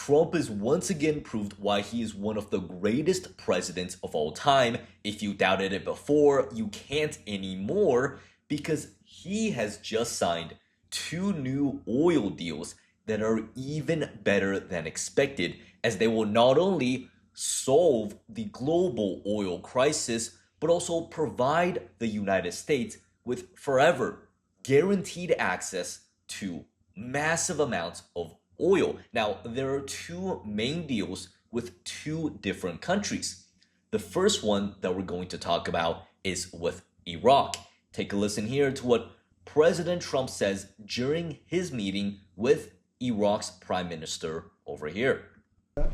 Trump has once again proved why he is one of the greatest presidents of all time. If you doubted it before, you can't anymore, because he has just signed two new oil deals that are even better than expected, as they will not only solve the global oil crisis, but also provide the United States with forever guaranteed access to massive amounts of oil. Now, there are two main deals with two different countries. The first one that we're going to talk about is with Iraq. Take a listen here to what President Trump says during his meeting with Iraq's prime minister over here.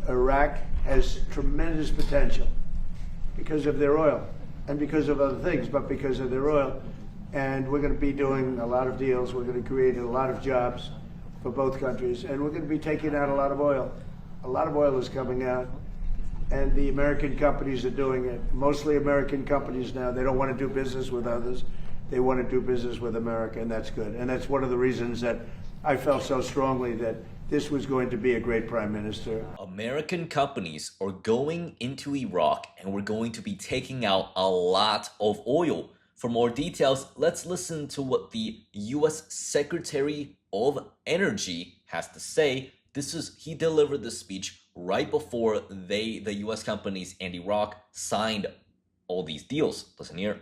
Iraq has tremendous potential because of their oil and because of other things, but because of their oil. And we're going to be doing a lot of deals. We're going to create a lot of jobs for both countries, and we're going to be taking out a lot of oil. A lot of oil is coming out, and the American companies are doing it. Mostly American companies now. They don't want to do business with others. They want to do business with America, and that's good. And that's one of the reasons that I felt so strongly that this was going to be a great prime minister. American companies are going into Iraq, and we're going to be taking out a lot of oil. For more details, let's listen to what the U.S. Secretary of Energy has to say. He delivered this speech right before the U.S. companies and Iraq signed all these deals. Listen here.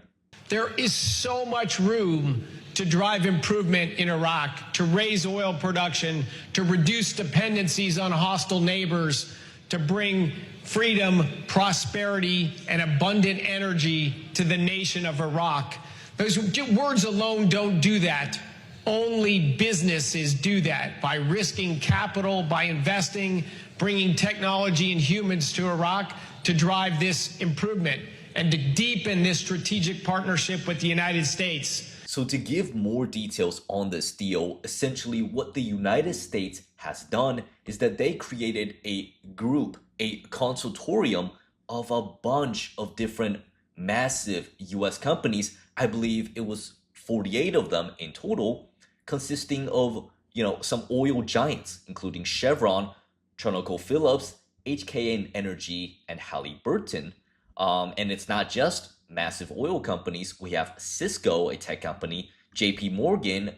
There is so much room to drive improvement in Iraq, to raise oil production, to reduce dependencies on hostile neighbors, to bring freedom, prosperity, and abundant energy to the nation of Iraq. Those words alone don't do that. Only businesses do that by risking capital, by investing, bringing technology and humans to Iraq to drive this improvement and to deepen this strategic partnership with the United States. So to give more details on this deal, essentially what the United States has done is that they created a group, a consortium of a bunch of different massive US companies. I believe it was 48 of them in total, consisting of, some oil giants, including Chevron, ConocoPhillips, HKN Energy, and Halliburton. And it's not just massive oil companies. We have Cisco, a tech company, JP Morgan,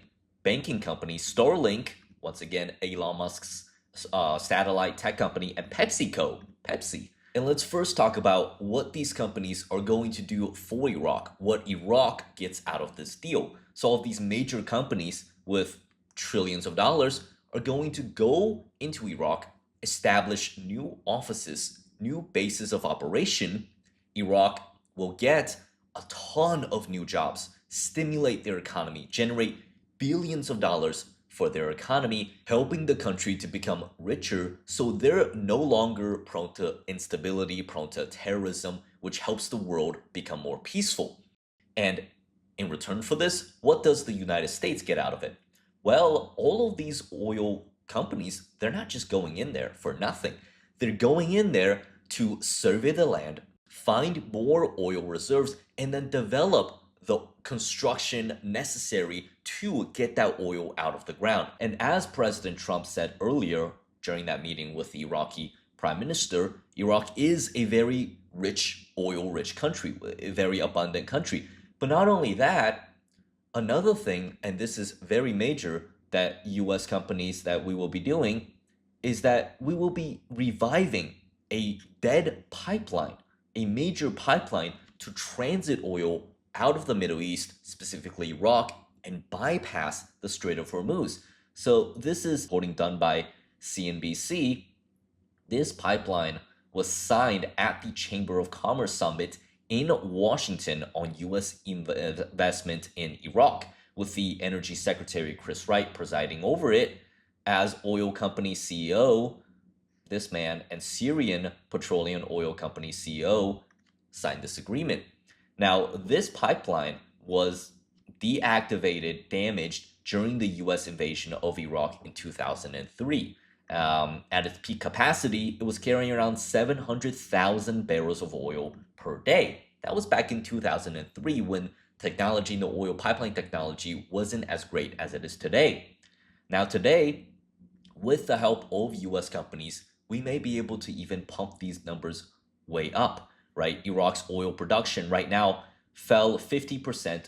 banking company, Starlink, once again, Elon Musk's satellite tech company, and PepsiCo, Pepsi. And let's first talk about what these companies are going to do for Iraq, what Iraq gets out of this deal. So all of these major companies with trillions of dollars are going to go into Iraq, establish new offices, new bases of operation. Iraq will get a ton of new jobs, stimulate their economy, generate billions of dollars for their economy, helping the country to become richer so they're no longer prone to instability, prone to terrorism, which helps the world become more peaceful. And in return for this, what does the United States get out of it? Well, all of these oil companies, they're not just going in there for nothing. They're going in there to survey the land, find more oil reserves, and then develop the construction necessary to get that oil out of the ground. And as President Trump said earlier during that meeting with the Iraqi prime minister, Iraq is a very rich, oil-rich country, a very abundant country. But not only that, another thing, and this is very major, that US companies that we will be doing, is that we will be reviving a dead pipeline, a major pipeline to transit oil out of the Middle East, specifically Iraq, and bypass the Strait of Hormuz. So this is reporting done by CNBC. This pipeline was signed at the Chamber of Commerce Summit in Washington on U.S. investment in Iraq, with the Energy Secretary Chris Wright presiding over it as oil company CEO. This man and Syrian petroleum oil company CEO signed this agreement. Now, this pipeline was deactivated, damaged during the U.S. invasion of Iraq in 2003. At its peak capacity, it was carrying around 700,000 barrels of oil per day. That was back in 2003 when technology, the oil pipeline technology, wasn't as great as it is today. Now today, with the help of U.S. companies, we may be able to even pump these numbers way up, right? Iraq's oil production right now fell 50%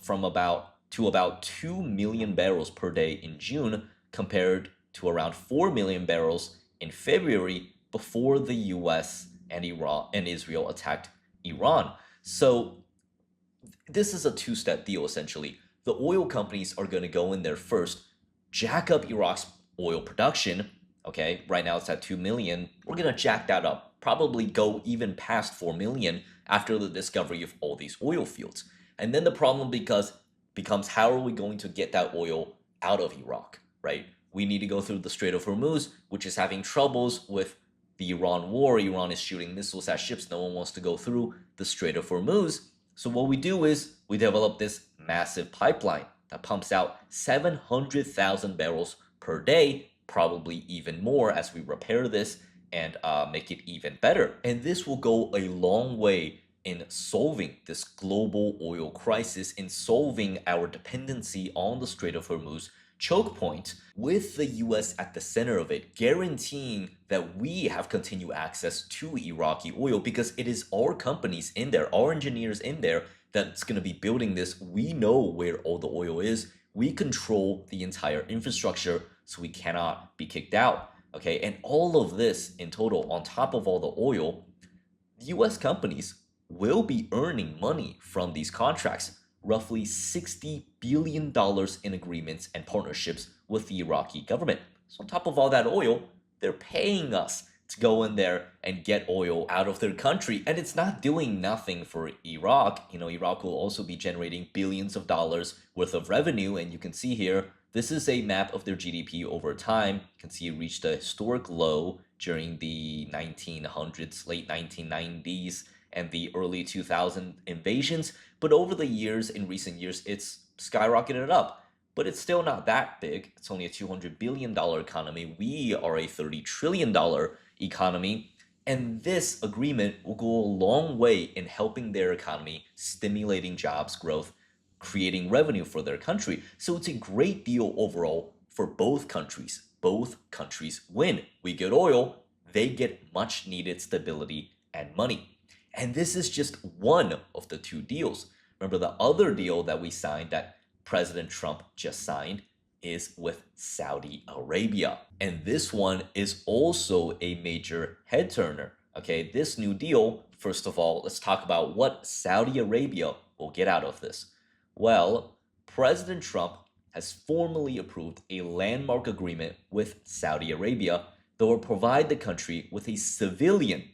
from about 2 million barrels per day in June compared to around 4 million barrels in February before the US and Iran and Israel attacked Iran. So this is a two-step deal essentially. The oil companies are going to go in there first, jack up Iraq's oil production. Okay, right now it's at 2 million. We're going to jack that up, probably go even past 4 million after the discovery of all these oil fields. And then the problem becomes how are we going to get that oil out of Iraq, right? We need to go through the Strait of Hormuz, which is having troubles with the Iran war. Iran is shooting missiles at ships. No one wants to go through the Strait of Hormuz. So what we do is we develop this massive pipeline that pumps out 700,000 barrels per day, probably even more as we repair this and make it even better. And this will go a long way in solving this global oil crisis, in solving our dependency on the Strait of Hormuz choke point, with the US at the center of it, guaranteeing that we have continued access to Iraqi oil because it is our companies in there, our engineers in there that's going to be building this. We know where all the oil is. We control the entire infrastructure, so we cannot be kicked out. Okay, and all of this in total, on top of all the oil, US companies will be earning money from these contracts, roughly $60 billion in agreements and partnerships with the Iraqi government. So on top of all that oil, they're paying us to go in there and get oil out of their country. And it's not doing nothing for Iraq. You know, Iraq will also be generating billions of dollars worth of revenue. And you can see here, this is a map of their GDP over time. You can see it reached a historic low during the 1900s, late 1990s, and the early 2000 invasions. But over the years, in recent years, it's skyrocketed up. But it's still not that big. It's only a $200 billion economy. We are a $30 trillion economy. And this agreement will go a long way in helping their economy, stimulating jobs growth, creating revenue for their country. So it's a great deal overall for both countries. Both countries win. We get oil, they get much needed stability and money. And this is just one of the two deals. Remember, the other deal that we signed, that President Trump just signed, is with Saudi Arabia. And this one is also a major head turner. Okay, this new deal, first of all, let's talk about what Saudi Arabia will get out of this. Well, President Trump has formally approved a landmark agreement with Saudi Arabia that will provide the country with a civilian,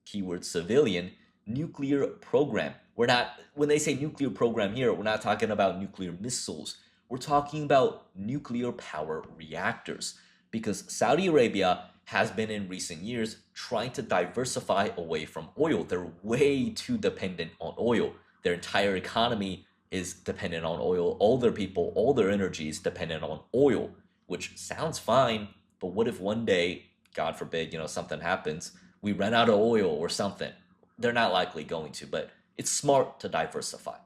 keyword civilian, nuclear program. When they say nuclear program here, we're not talking about nuclear missiles. We're talking about nuclear power reactors, because Saudi Arabia has been in recent years trying to diversify away from oil. They're way too dependent on oil. Their entire economy is dependent on oil. All their people, all their energy is dependent on oil, which sounds fine, but what if one day, God forbid, something happens, we run out of oil or something? They're not likely going to, but it's smart to diversify.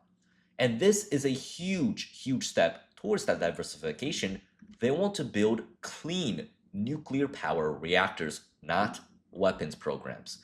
And this is a huge, huge step towards that diversification. They want to build clean nuclear power reactors, not weapons programs.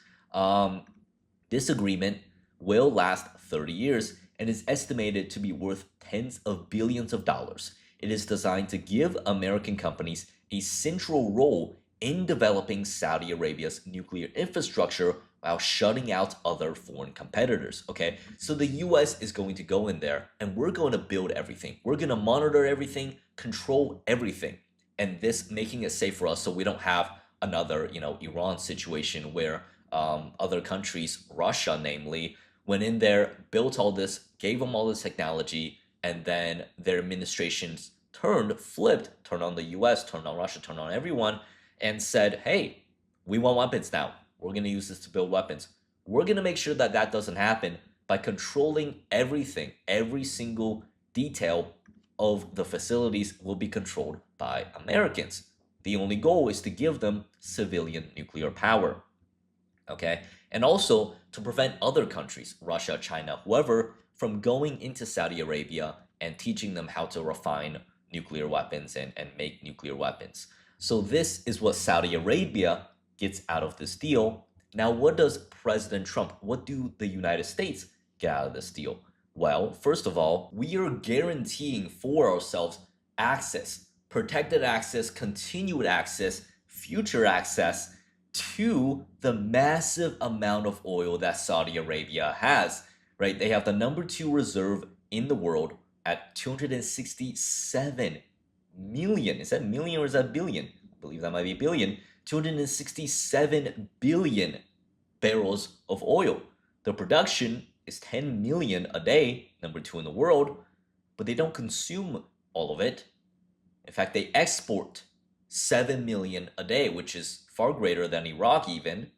This agreement will last 30 years and is estimated to be worth tens of billions of dollars. It is designed to give American companies a central role in developing Saudi Arabia's nuclear infrastructure while shutting out other foreign competitors. Okay, so the US is going to go in there and we're going to build everything. We're going to monitor everything, control everything, and this making it safe for us so we don't have another, Iran situation where other countries, Russia namely, went in there, built all this, gave them all this technology, and then their administrations flipped, turned on the US, turned on Russia, turned on everyone, and said, hey, we want weapons now. We're going to use this to build weapons. We're going to make sure that that doesn't happen by controlling everything. Every single detail of the facilities will be controlled by Americans. The only goal is to give them civilian nuclear power. Okay? And also to prevent other countries, Russia, China, whoever, from going into Saudi Arabia and teaching them how to refine nuclear weapons and make nuclear weapons. So this is what Saudi Arabia gets out of this deal. Now, what does President Trump, what do the United States get out of this deal? Well, first of all, we are guaranteeing for ourselves access, protected access, continued access, future access to the massive amount of oil that Saudi Arabia has, right? They have the number 2 reserve in the world at 267 million. Is that million or is that billion? I believe that might be billion. 267 billion barrels of oil. The production is 10 million a day, number 2 in the world, but they don't consume all of it. In fact, they export 7 million a day, which is far greater than Iraq even,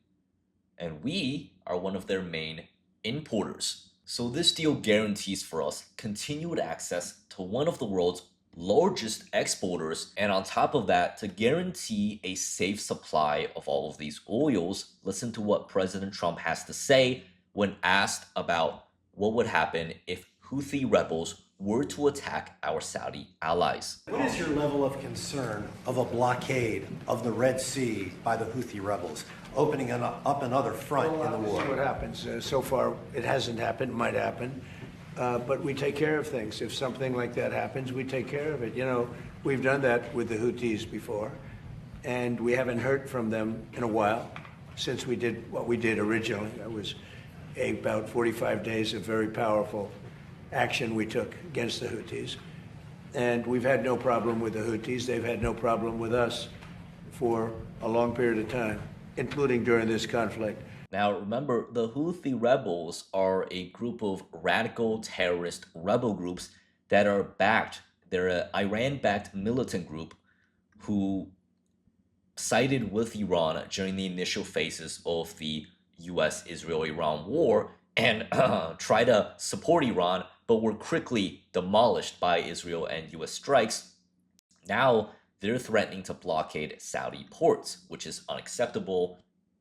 and we are one of their main importers. So this deal guarantees for us continued access to one of the world's largest exporters, and on top of that, to guarantee a safe supply of all of these oils. Listen to what President Trump has to say when asked about what would happen if Houthi rebels were to attack our Saudi allies. What is your level of concern of a blockade of the Red Sea by the Houthi rebels, opening up another front in the war? We'll see what happens. So far, it hasn't happened. It might happen. But we take care of things. If something like that happens, we take care of it. You know, we've done that with the Houthis before, and we haven't heard from them in a while since we did what we did originally. That was about 45 days of very powerful action we took against the Houthis. And we've had no problem with the Houthis. They've had no problem with us for a long period of time, including during this conflict. Now, remember, the Houthi rebels are a group of radical terrorist rebel groups that are backed. They're an Iran-backed militant group who sided with Iran during the initial phases of the US-Israel-Iran war and tried to support Iran, but were quickly demolished by Israel and US strikes. Now, they're threatening to blockade Saudi ports, which is unacceptable.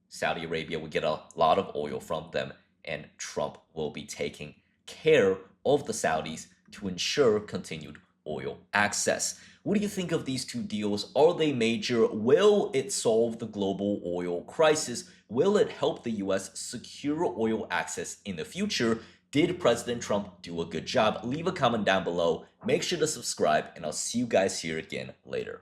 Saudi Arabia will get a lot of oil from them, and Trump will be taking care of the Saudis to ensure continued oil access. What do you think of these two deals? Are they major? Will it solve the global oil crisis? Will it help the US secure oil access in the future? Did President Trump do a good job? Leave a comment down below. Make sure to subscribe, and I'll see you guys here again later.